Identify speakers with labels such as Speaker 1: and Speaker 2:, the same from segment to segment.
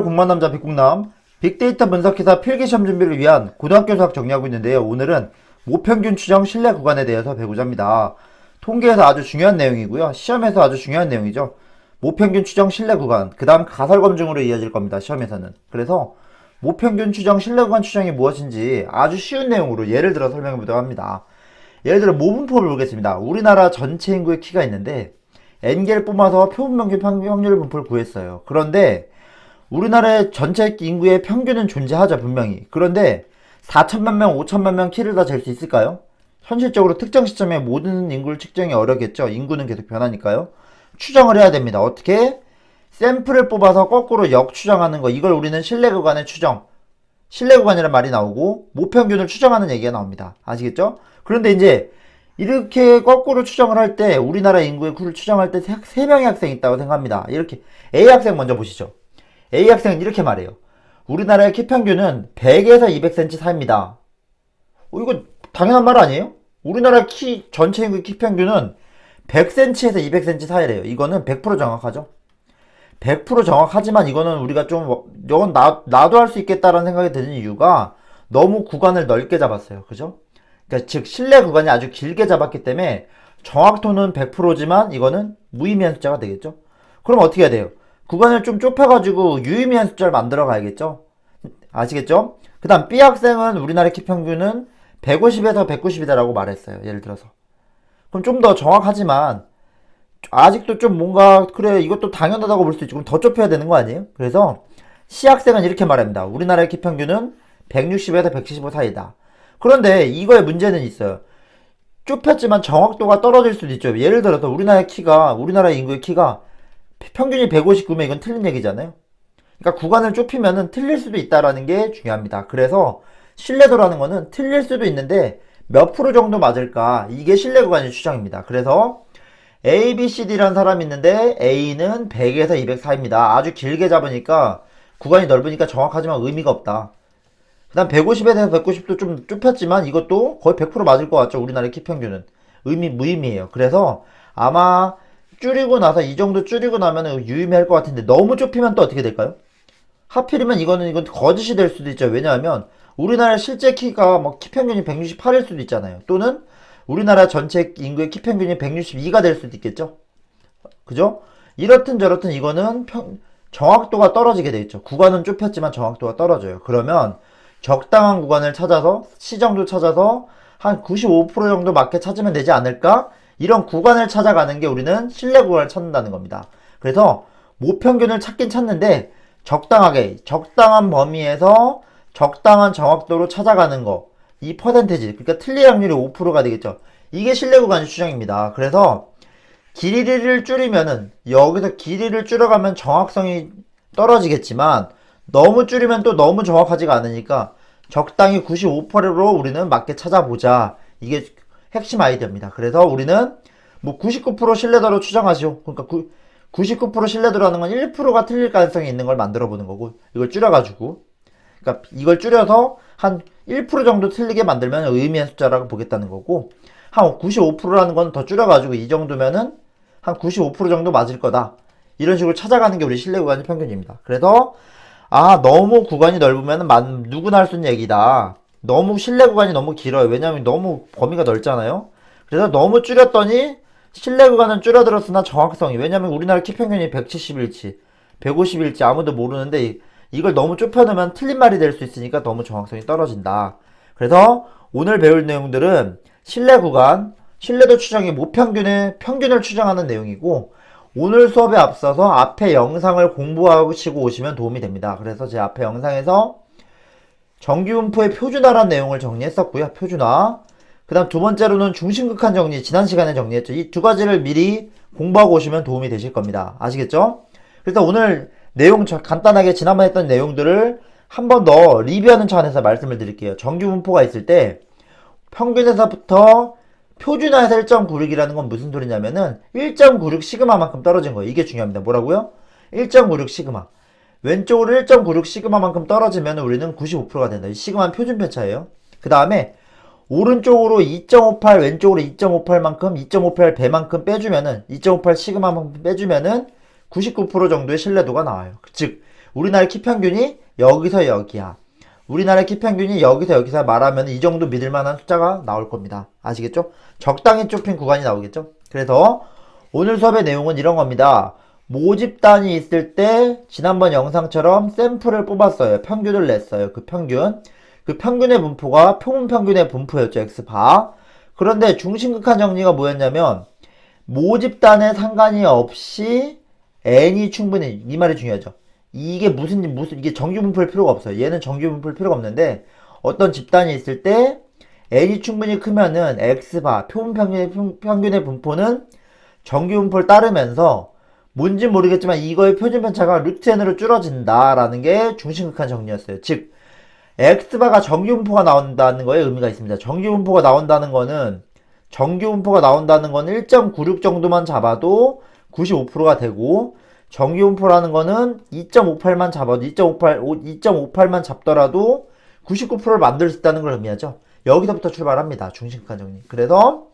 Speaker 1: 안녕하세요. 공만남자 빅공남. 빅데이터 분석회사 필기시험 준비를 위한 고등학교 수학 정리하고 있는데요. 오늘은 모평균 추정 신뢰 구간에 대해서 배우자 합니다. 통계에서 아주 중요한 내용이고요. 시험에서 아주 중요한 내용이죠. 모평균 추정 신뢰 구간, 그 다음 가설 검증으로 이어질 겁니다. 시험에서는. 그래서 모평균 추정 신뢰 구간 추정이 무엇인지 아주 쉬운 내용으로 예를 들어 설명해 보도록 합니다. 예를 들어 모분법을 보겠습니다. 우리나라 전체 인구의 키가 있는데 n개를 뽑아서 표본평균 확률 분포를 구했어요. 그런데 우리나라의 전체 인구의 평균은 존재하죠, 분명히. 그런데 4천만 명, 5천만 명 키를 다 잴 수 있을까요? 현실적으로 특정 시점에 모든 인구를 측정이 어렵겠죠. 인구는 계속 변하니까요. 추정을 해야 됩니다. 어떻게? 샘플을 뽑아서 거꾸로 역추정하는 거. 이걸 우리는 신뢰구간의 추정. 신뢰구간이라는 말이 나오고 모평균을 추정하는 얘기가 나옵니다. 아시겠죠? 그런데 이제 이렇게 거꾸로 추정을 할 때 우리나라 인구의 구를 추정할 때 3명의 학생이 있다고 생각합니다. 이렇게 A 학생 먼저 보시죠. A 학생은 이렇게 말해요. 우리나라의 키 평균은 100에서 200cm 사이입니다. 이거 당연한 말 아니에요? 우리나라 키 전체 인구의 키 평균은 100cm에서 200cm 사이래요. 이거는 100% 정확하죠? 100% 정확하지만 이거는 우리가 좀 이건 나도 할 수 있겠다라는 생각이 드는 이유가 너무 구간을 넓게 잡았어요. 그죠? 그러니까 즉 신뢰 구간이 아주 길게 잡았기 때문에 정확도는 100%지만 이거는 무의미한 숫자가 되겠죠? 그럼 어떻게 해야 돼요? 구간을 좀 좁혀가지고 유의미한 숫자를 만들어 가야겠죠? 아시겠죠? 그 다음 B 학생은 우리나라 키 평균은 150에서 190이다라고 말했어요. 예를 들어서. 그럼 좀 더 정확하지만 아직도 좀 뭔가 그래 이것도 당연하다고 볼 수 있지. 그럼 더 좁혀야 되는 거 아니에요? 그래서 C 학생은 이렇게 말합니다. 우리나라의 키 평균은 160에서 175 사이다. 그런데 이거에 문제는 있어요. 좁혔지만 정확도가 떨어질 수도 있죠. 예를 들어서 우리나라 인구의 키가 평균이 159면 이건 틀린 얘기잖아요. 그러니까 구간을 좁히면은 틀릴 수도 있다라는 게 중요합니다. 그래서 신뢰도라는 거는 틀릴 수도 있는데 몇 프로 정도 맞을까? 이게 신뢰 구간의 추정입니다. 그래서 A, B, C, D라는 사람이 있는데 A는 100에서 200 사이입니다. 아주 길게 잡으니까 구간이 넓으니까 정확하지만 의미가 없다. 그 다음 150에서 190도 좀 좁혔지만 이것도 거의 100% 맞을 것 같죠. 우리나라의 키 평균은. 무의미해요. 그래서 아마 줄이고 나서 이 정도 줄이고 나면 유의미할 것 같은데 너무 좁히면 또 어떻게 될까요? 하필이면 이건 거짓이 될 수도 있죠. 왜냐하면 우리나라 실제 키가 뭐 키 평균이 168일 수도 있잖아요. 또는 우리나라 전체 인구의 키 평균이 162가 될 수도 있겠죠. 그죠? 이렇든 저렇든 이거는 정확도가 떨어지게 되겠죠. 구간은 좁혔지만 정확도가 떨어져요. 그러면 적당한 구간을 찾아서 시정도 찾아서 한 95% 정도 맞게 찾으면 되지 않을까? 이런 구간을 찾아가는 게 우리는 신뢰 구간을 찾는다는 겁니다. 그래서 모평균을 찾긴 찾는데 적당하게 적당한 범위에서 적당한 정확도로 찾아가는 거. 이 퍼센테지 그러니까 틀릴 확률이 5%가 되겠죠. 이게 신뢰 구간의 추정입니다. 그래서 길이를 줄이면은 여기서 길이를 줄여가면 정확성이 떨어지겠지만 너무 줄이면 또 너무 정확하지가 않으니까 적당히 95%로 우리는 맞게 찾아보자. 이게 핵심 아이디어입니다. 그래서 우리는 뭐 99% 신뢰도로 추정하죠. 그러니까 99% 신뢰도라는 건 1%가 틀릴 가능성이 있는 걸 만들어 보는 거고 이걸 줄여가지고 그러니까 이걸 줄여서 한 1% 정도 틀리게 만들면 의미한 숫자라고 보겠다는 거고 한 95%라는 건 더 줄여가지고 이 정도면은 한 95% 정도 맞을 거다. 이런 식으로 찾아가는 게 우리 신뢰 구간의 평균입니다. 그래서 너무 구간이 넓으면 누구나 할 수 있는 얘기다. 너무 신뢰 구간이 너무 길어요. 왜냐하면 너무 범위가 넓잖아요. 그래서 너무 줄였더니 신뢰 구간은 줄어들었으나 정확성이 왜냐하면 우리나라 키 평균이 170일치 150일치 아무도 모르는데 이걸 너무 좁혀놓으면 틀린 말이 될 수 있으니까 너무 정확성이 떨어진다. 그래서 오늘 배울 내용들은 신뢰 구간, 신뢰도 추정의 모평균의 평균을 추정하는 내용이고 오늘 수업에 앞서서 앞에 영상을 공부하시고 오시면 도움이 됩니다. 그래서 제 앞에 영상에서 정규분포의 표준화라는 내용을 정리했었고요. 표준화. 그 다음 두 번째로는 중심극한 정리, 지난 시간에 정리했죠. 이 두 가지를 미리 공부하고 오시면 도움이 되실 겁니다. 아시겠죠? 그래서 오늘 내용 간단하게 지난번에 했던 내용들을 한 번 더 리뷰하는 차원에서 말씀을 드릴게요. 정규분포가 있을 때 평균에서부터 표준화해서 1.96이라는 건 무슨 소리냐면은 1.96 시그마만큼 떨어진 거예요. 이게 중요합니다. 뭐라고요? 1.96 시그마. 왼쪽으로 1.96 시그마만큼 떨어지면 우리는 95%가 된다. 이 시그마는 표준 편차예요. 그 다음에 오른쪽으로 2.58 왼쪽으로 2.58만큼 2.58 배만큼 빼주면은 2.58 시그마만큼 빼주면은 99% 정도의 신뢰도가 나와요. 즉 우리나라 키 평균이 여기서 여기야. 우리나라 키 평균이 여기서 여기서 말하면 이 정도 믿을 만한 숫자가 나올 겁니다. 아시겠죠? 적당히 좁힌 구간이 나오겠죠? 그래서 오늘 수업의 내용은 이런 겁니다. 모집단이 있을 때 지난번 영상처럼 샘플을 뽑았어요. 평균을 냈어요. 그 평균의 분포가 표본 평균의 분포였죠. X바. 그런데 중심극한 정리가 뭐였냐면 모집단에 상관이 없이 n이 충분히, 이 말이 중요하죠. 이게 이게 정규 분포일 필요가 없어요. 얘는 정규 분포일 필요가 없는데 어떤 집단이 있을 때 n이 충분히 크면은 x바 표본 평균의 분포는 정규 분포를 따르면서 뭔지 모르겠지만 이거의 표준 편차가 루트 n으로 줄어진다라는 게 중심극한 정리였어요. 즉 x바가 정규 분포가 나온다는 거에 의미가 있습니다. 정규 분포가 나온다는 거는 1.96 정도만 잡아도 95%가 되고 정규 분포라는 거는 2.58만 잡아도 2.58만 잡더라도 99%를 만들 수 있다는 걸 의미하죠. 여기서부터 출발합니다. 중심극한 정리. 그래서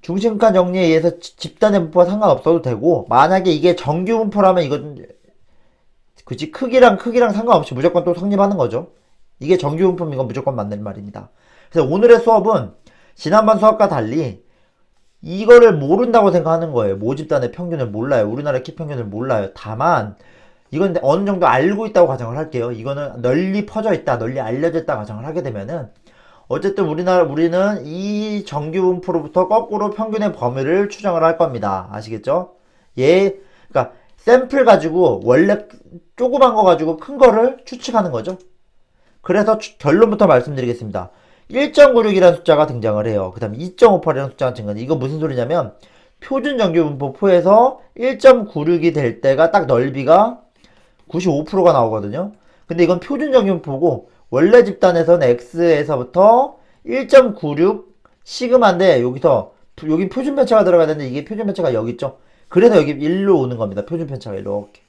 Speaker 1: 중심극한 정리에 의해서 집단의 분포와 상관없어도 되고 만약에 이게 정규 분포라면 이건 그치 크기랑 상관없이 무조건 또 성립하는 거죠. 이게 정규 분포면 이건 무조건 맞는 말입니다. 그래서 오늘의 수업은 지난번 수업과 달리 이거를 모른다고 생각하는 거예요. 모집단의 평균을 몰라요. 우리나라 키 평균을 몰라요. 다만 이건 어느 정도 알고 있다고 가정을 할게요. 이거는 널리 퍼져 있다, 널리 알려져 있다 가정을 하게 되면은 어쨌든 우리는 이 정규 분포로부터 거꾸로 평균의 범위를 추정을 할 겁니다. 아시겠죠? 그러니까 샘플 가지고 원래 조그만 거 가지고 큰 거를 추측하는 거죠. 그래서 결론부터 말씀드리겠습니다. 1.96이라는 숫자가 등장을 해요. 그 다음에 2.58이라는 숫자가 증가해요. 이거 무슨 소리냐면 표준 정규 분포 포에서 1.96이 될 때가 딱 넓이가 95%가 나오거든요. 근데 이건 표준 정규 분포고 원래 집단에서는 X에서부터 1.96 시그마인데 여기 표준 편차가 들어가야 되는데 이게 표준 편차가 여기 있죠. 그래서 여기 1로 오는 겁니다. 표준 편차가 이렇게.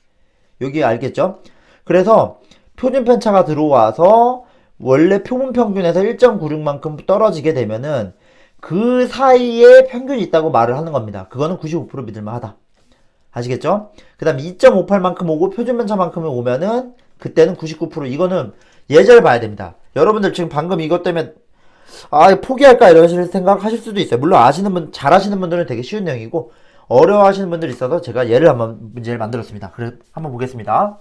Speaker 1: 여기 알겠죠? 그래서 표준 편차가 들어와서 원래 표본 평균에서 1.96만큼 떨어지게 되면은 그 사이에 평균이 있다고 말을 하는 겁니다. 그거는 95% 믿을만 하다. 아시겠죠? 그 다음 2.58만큼 오고 표준 편차만큼 오면은 그때는 99%. 이거는 예제를 봐야 됩니다. 여러분들 지금 방금 이것 때문에 포기할까 이런 생각하실 수도 있어요. 물론 잘 아시는 분들은 되게 쉬운 내용이고 어려워하시는 분들이 있어서 제가 문제를 만들었습니다. 그래서 한번 보겠습니다.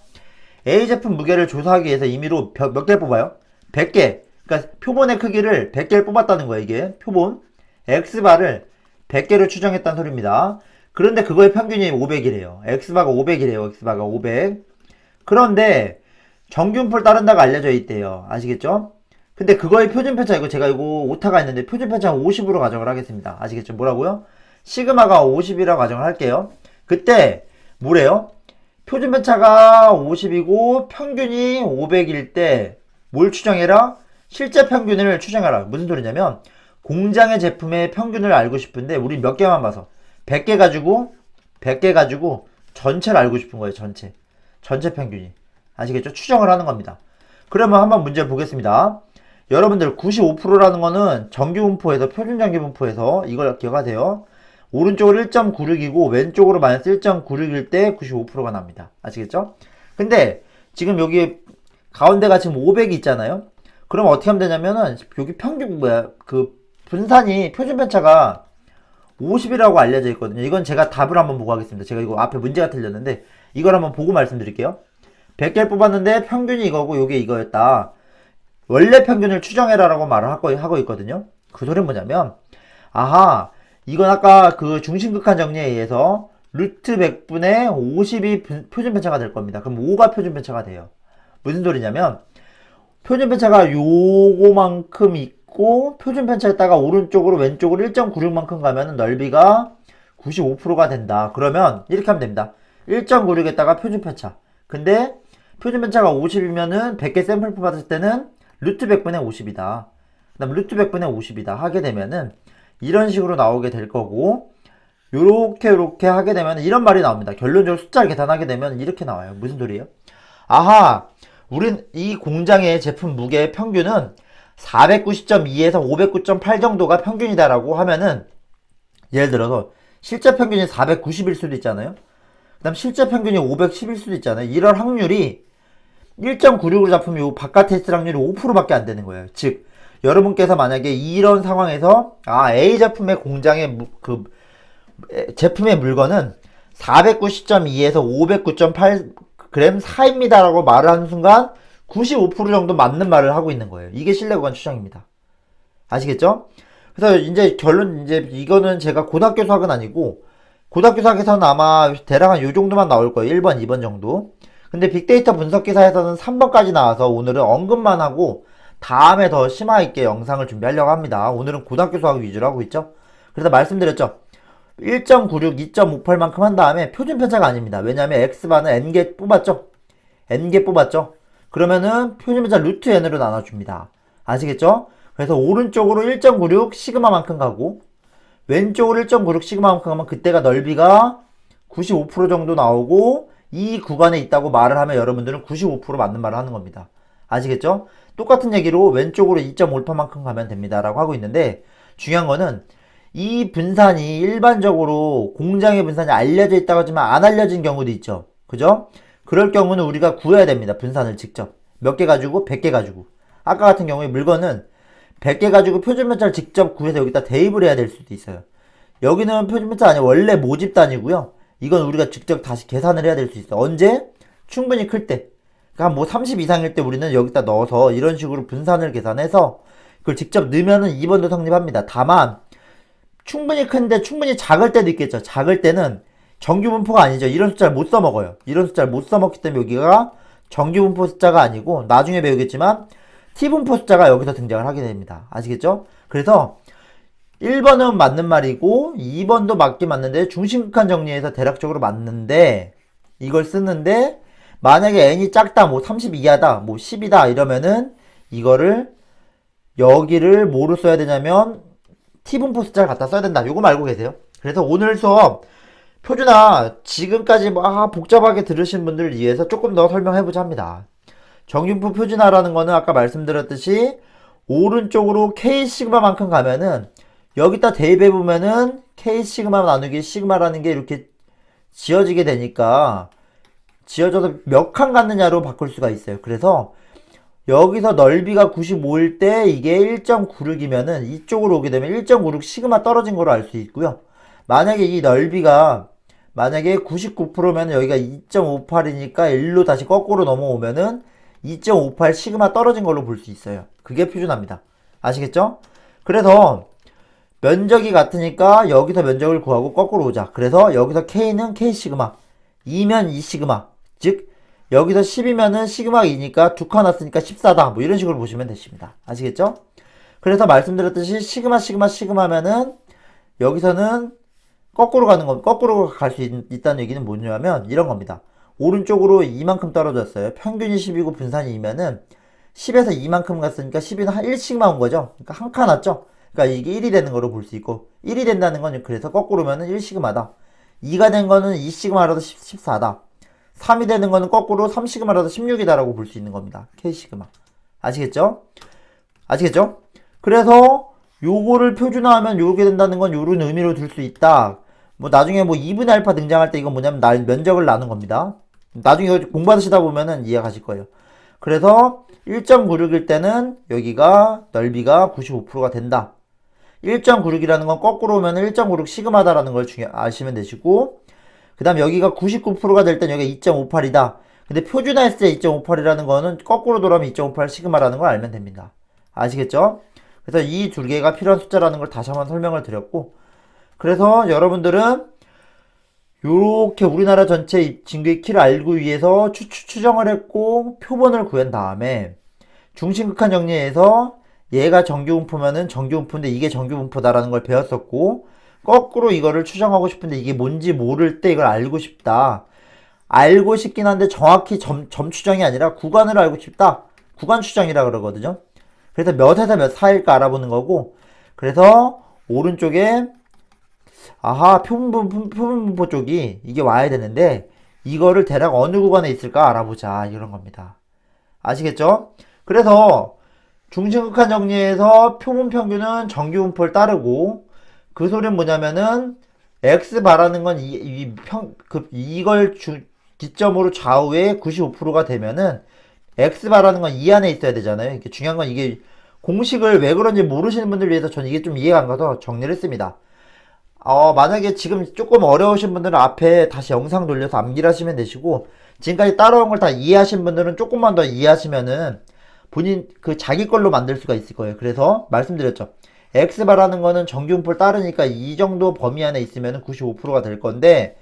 Speaker 1: A 제품 무게를 조사하기 위해서 임의로 몇 개를 뽑아요? 100개. 그러니까 표본의 크기를 100개를 뽑았다는 거예요. 이게 표본 X바를 100개를 추정했다는 소리입니다. 그런데 그거의 평균이 500이래요. X바가 500이래요. X바가 500. 그런데 정균풀 따른다가 알려져 있대요. 아시겠죠? 근데 그거의 표준 편차 제가 오타가 있는데 표준 편차는 50으로 가정을 하겠습니다. 아시겠죠? 뭐라고요? 시그마가 50이라고 가정을 할게요. 그때 뭐래요? 표준 편차가 50이고 평균이 500일 때 뭘 추정해라? 실제 평균을 추정해라. 무슨 소리냐면 공장의 제품의 평균을 알고 싶은데 우리 몇 개만 봐서 100개 가지고 전체를 알고 싶은 거예요. 전체 평균이. 아시겠죠? 추정을 하는 겁니다. 그러면 한번 문제를 보겠습니다. 여러분들 95%라는 거는 정규 분포에서 표준 정규 분포에서 이걸 기억하세요. 오른쪽으로 1.96이고 왼쪽으로 마이너스 1.96일 때 95%가 납니다. 아시겠죠? 근데 지금 여기 가운데가 지금 500이 있잖아요. 그럼 어떻게 하면 되냐면은 여기 평균 분산이 표준 편차가 50이라고 알려져 있거든요. 이건 제가 답을 한번 보고 하겠습니다. 제가 이거 앞에 문제가 틀렸는데 이걸 한번 보고 말씀드릴게요. 100개를 뽑았는데 평균이 이거고 요게 이거였다. 원래 평균을 추정해라라고 말을 하고 있거든요. 그 소리는 뭐냐면 이건 아까 그 중심극한 정리에 의해서 루트 100분의 50이 표준 편차가 될 겁니다. 그럼 5가 표준 편차가 돼요. 무슨 소리냐면 표준 편차가 요거만큼 있고 표준 편차에다가 오른쪽으로 왼쪽으로 1.96만큼 가면은 넓이가 95%가 된다. 그러면 이렇게 하면 됩니다. 1.96에다가 표준 편차. 근데 표준 편차가 50이면은 100개 샘플 뽑았을 때는 루트 100분의 50이다. 그 다음 루트 100분의 50이다. 하게 되면은 이런 식으로 나오게 될 거고 요렇게 하게 되면 이런 말이 나옵니다. 결론적으로 숫자를 계산하게 되면 이렇게 나와요. 무슨 소리예요? 우린 이 공장의 제품 무게의 평균은 490.2에서 509.8 정도가 평균이다라고 하면은 예를 들어서 실제 평균이 490일 수도 있잖아요. 그 다음 실제 평균이 510일 수도 있잖아요. 이럴 확률이 1.96으로 잡으면 요 바깥에 있을 확률이 5%밖에 안 되는 거예요. 즉 여러분께서 만약에 이런 상황에서 A 제품의 공장의 제품의 물건은 490.2에서 509.8g 사입니다라고 말을 하는 순간 95% 정도 맞는 말을 하고 있는 거예요. 이게 신뢰구간 추정입니다. 아시겠죠? 그래서 이제 결론, 이제 이거는 제가 고등학교 수학은 아니고 고등학교 수학에서는 아마 대략 한 요 정도만 나올 거예요. 1번, 2번 정도. 근데 빅데이터 분석기사에서는 3번까지 나와서 오늘은 언급만 하고 다음에 더 심화 있게 영상을 준비하려고 합니다. 오늘은 고등학교 수학 위주로 하고 있죠. 그래서 말씀드렸죠. 1.96, 2.58만큼 한 다음에 표준 편차가 아닙니다. 왜냐하면 x바는 n개 뽑았죠. n개 뽑았죠. 그러면은 표준 편차 루트 n으로 나눠줍니다. 아시겠죠? 그래서 오른쪽으로 1.96 시그마만큼 가고 왼쪽으로 1.96 시그마만큼 가면 그때가 넓이가 95% 정도 나오고 이 구간에 있다고 말을 하면 여러분들은 95% 맞는 말을 하는 겁니다. 아시겠죠? 똑같은 얘기로 왼쪽으로 2.58만큼 가면 됩니다. 라고 하고 있는데 중요한 거는 이 분산이 일반적으로 공장의 분산이 알려져 있다고 하지만 안 알려진 경우도 있죠. 그죠? 그럴 경우는 우리가 구해야 됩니다. 분산을 직접. 몇 개 가지고? 100개 가지고. 아까 같은 경우에 물건은 100개 가지고 표준편차를 직접 구해서 여기다 대입을 해야 될 수도 있어요. 여기는 표준편차 아니고 원래 모집 단위고요. 이건 우리가 직접 다시 계산을 해야 될 수 있어. 언제? 충분히 클 때. 그러니까 뭐 30 이상일 때 우리는 여기다 넣어서 이런 식으로 분산을 계산해서 그걸 직접 넣으면은 2번도 성립합니다. 다만 충분히 큰데 충분히 작을 때도 있겠죠. 작을 때는 정규분포가 아니죠. 이런 숫자를 못 써먹어요. 이런 숫자를 못 써먹기 때문에 여기가 정규분포 숫자가 아니고 나중에 배우겠지만 T분포 숫자가 여기서 등장을 하게 됩니다. 아시겠죠? 그래서 1번은 맞는 말이고 2번도 맞긴 맞는데 중심극한 정리에서 대략적으로 맞는데 이걸 쓰는데 만약에 n이 작다 뭐 30 이하다 뭐 10이다 이러면은 이거를 여기를 뭐로 써야 되냐면 T분포 숫자를 갖다 써야 된다. 요거 알고 계세요? 그래서 오늘 수업 표준화 지금까지 복잡하게 들으신 분들을 위해서 조금 더 설명해보자 합니다. 정규분포 표준화라는 거는 아까 말씀드렸듯이 오른쪽으로 K 시그마만큼 가면은 여기다 대입해보면은 K 시그마 나누기 시그마라는 게 이렇게 지어지게 되니까 지어져서 몇 칸 갖느냐로 바꿀 수가 있어요. 그래서 여기서 넓이가 95일 때 이게 1.96이면은 이쪽으로 오게 되면 1.96 시그마 떨어진 거로 알 수 있고요. 만약에 이 넓이가 만약에 99%면 여기가 2.58이니까 1로 다시 거꾸로 넘어오면은 2.58 시그마 떨어진 걸로 볼 수 있어요. 그게 표준화입니다. 아시겠죠? 그래서 면적이 같으니까 여기서 면적을 구하고 거꾸로 오자. 그래서 여기서 K는 K 시그마, 2면 2 시그마. 즉 여기서 10이면은 시그마 2니까 두 칸 왔으니까 14다. 뭐 이런 식으로 보시면 되십니다. 아시겠죠? 그래서 말씀드렸듯이 시그마 시그마 시그마면은 여기서는 거꾸로 가는 거, 거꾸로 갈 수 있다는 얘기는 뭐냐면 이런 겁니다. 오른쪽으로 이만큼 떨어졌어요. 평균이 10이고 분산이 2면은 10에서 2만큼 갔으니까 10은 한 1시그마 온 거죠. 그러니까 한 칸 왔죠? 그러니까 이게 1이 되는 거로 볼 수 있고 1이 된다는 건 그래서 거꾸로면은 1시그마다. 2가 된 거는 2시그마라도 14다. 3이 되는 거는 거꾸로 3시그마라도 16이다라고 볼 수 있는 겁니다. K시그마. 아시겠죠? 아시겠죠? 그래서 요거를 표준화하면 요렇게 된다는 건 요런 의미로 들 수 있다. 뭐 나중에 뭐 2분의 알파 등장할 때 이건 뭐냐면 면적을 나눈 겁니다. 나중에 공부하시다 보면은 이해가실 거예요. 그래서 1.96일 때는 여기가 넓이가 95%가 된다. 1.96이라는 건 거꾸로 오면 1.96 시그마다라는 걸 아시면 되시고 그 다음 여기가 99%가 될 땐 여기가 2.58이다. 근데 표준화했을 때 2.58이라는 거는 거꾸로 돌아오면 2.58 시그마라는 걸 알면 됩니다. 아시겠죠? 그래서 이 두 개가 필요한 숫자라는 걸 다시 한번 설명을 드렸고 그래서 여러분들은 요렇게 우리나라 전체 진구의 키를 알고 위해서 추정을 했고 표본을 구한 다음에 중심극한 정리에서 얘가 정규분포면은 정규분포인데 이게 정규분포다라는 걸 배웠었고 거꾸로 이거를 추정하고 싶은데 이게 뭔지 모를 때 이걸 알고 싶다. 알고 싶긴 한데 정확히 점 추정이 아니라 구간을 알고 싶다. 구간 추정이라 그러거든요. 그래서 몇에서 몇 사이일까 알아보는 거고 그래서 오른쪽에 표본분포 쪽이 이게 와야 되는데 이거를 대략 어느 구간에 있을까 알아보자 이런 겁니다. 아시겠죠? 그래서 중심극한 정리에서 표본 평균은 정규분포를 따르고 그 소리는 뭐냐면은 x 바라는 건 이걸 기점으로 좌우에 95%가 되면은 x 바라는 건 이 안에 있어야 되잖아요. 이게 중요한 건 이게 공식을 왜 그런지 모르시는 분들 위해서 저는 이게 좀 이해가 안 가서 정리를 했습니다. 만약에 지금 조금 어려우신 분들은 앞에 다시 영상 돌려서 암기를 하시면 되시고, 지금까지 따라온 걸 다 이해하신 분들은 조금만 더 이해하시면은 본인 자기 걸로 만들 수가 있을 거예요. 그래서 말씀드렸죠. x바라는 거는 정규분포를 따르니까 이 정도 범위 안에 있으면 95%가 될 건데,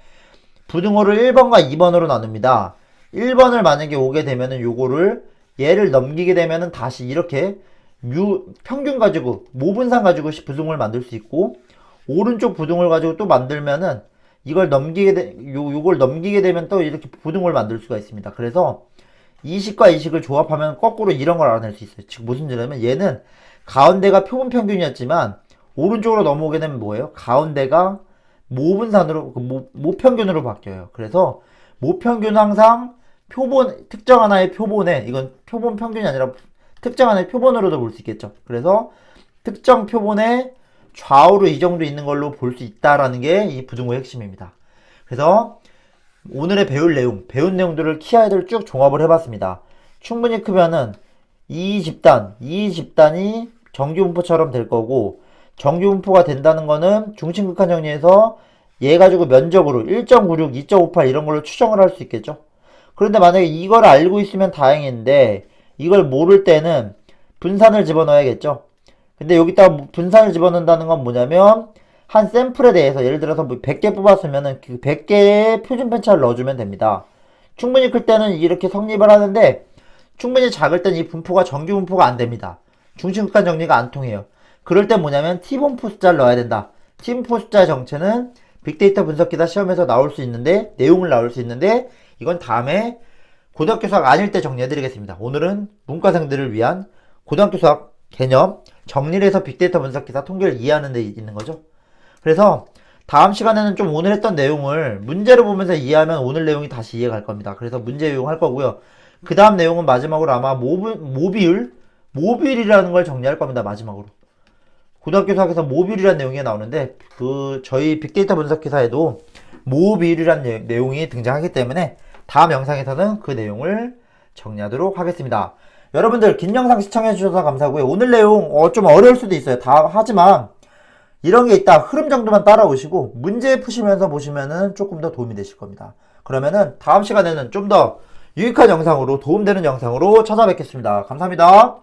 Speaker 1: 부등호를 1번과 2번으로 나눕니다. 1번을 만약에 오게 되면은 요거를 얘를 넘기게 되면은 다시 이렇게 평균 가지고 모분상 가지고 부등호를 만들 수 있고, 오른쪽 부등호를 가지고 또 만들면은 이걸 요걸 넘기게 되면 또 이렇게 부등호를 만들 수가 있습니다. 그래서 이식과 이식을 조합하면 거꾸로 이런 걸 알아낼 수 있어요. 즉 무슨 소리냐면 얘는 가운데가 표본 평균이었지만 오른쪽으로 넘어오게 되면 뭐예요? 가운데가 모분산으로 모평균으로 바뀌어요. 그래서 모평균은 항상 특정 하나의 표본에, 이건 표본 평균이 아니라 특정 하나의 표본으로도 볼 수 있겠죠. 그래서 특정 표본에 좌우로 이 정도 있는 걸로 볼 수 있다라는 게 이 부등호의 핵심입니다. 그래서 오늘의 배운 내용들을 키아이들 쭉 종합을 해봤습니다. 충분히 크면은 이 집단이 정규분포처럼 될 거고, 정규분포가 된다는 거는 중심극한 정리에서 얘 가지고 면적으로 1.96, 2.58 이런 걸로 추정을 할 수 있겠죠. 그런데 만약에 이걸 알고 있으면 다행인데, 이걸 모를 때는 분산을 집어넣어야겠죠. 근데 여기다가 분산을 집어넣는다는 건 뭐냐면, 한 샘플에 대해서 예를 들어서 100개 뽑았으면은 그 100개의 표준 편차를 넣어주면 됩니다. 충분히 클 때는 이렇게 성립을 하는데, 충분히 작을 땐 이 분포가 정규 분포가 안 됩니다. 중심극한 정리가 안 통해요. 그럴 때 뭐냐면 T분포 숫자를 넣어야 된다. T분포 숫자의 정체는 빅데이터 분석기사 시험에서 나올 수 있는데, 내용을 나올 수 있는데, 이건 다음에 고등학교 수학 아닐 때 정리해드리겠습니다. 오늘은 문과생들을 위한 고등학교 수학 개념 정리를 해서 빅데이터 분석기사 통계를 이해하는 데 있는 거죠. 그래서 다음 시간에는 좀 오늘 했던 내용을 문제를 보면서 이해하면 오늘 내용이 다시 이해갈 겁니다. 그래서 문제 이용할 거고요. 그 다음 내용은 마지막으로 아마 모듈이라는 걸 정리할 겁니다. 마지막으로. 고등학교 수학에서 모듈이라는 내용이 나오는데, 저희 빅데이터 분석 기사에도 모듈이라는 내용이 등장하기 때문에 다음 영상에서는 그 내용을 정리하도록 하겠습니다. 여러분들 긴 영상 시청해주셔서 감사하고요. 오늘 내용 좀 어려울 수도 있어요. 하지만 이런 게 있다. 흐름 정도만 따라오시고 문제 푸시면서 보시면은 조금 더 도움이 되실 겁니다. 그러면은 다음 시간에는 좀 더 유익한 영상으로, 도움되는 영상으로 찾아뵙겠습니다. 감사합니다.